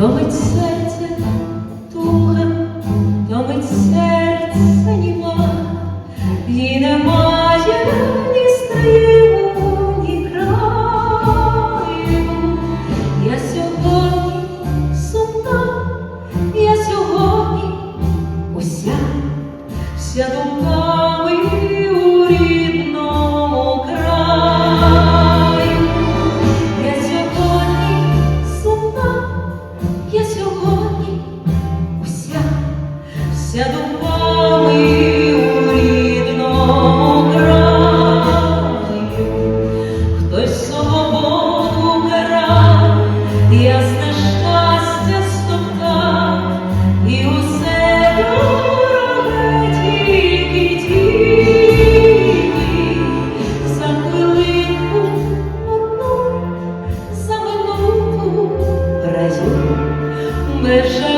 томить серце туга, томить серце німа, і немає ні стаю, ні краю. Я сьогодні сумна, я сьогодні вся думками у рідному краю. Я сьогодні сумна, я сьогодні вся думками у рідному краю. Хтось свободу карав, ясне щастя стоптав, і усе дороге тільки тіні. За хвилинку одну, за минуту раю межа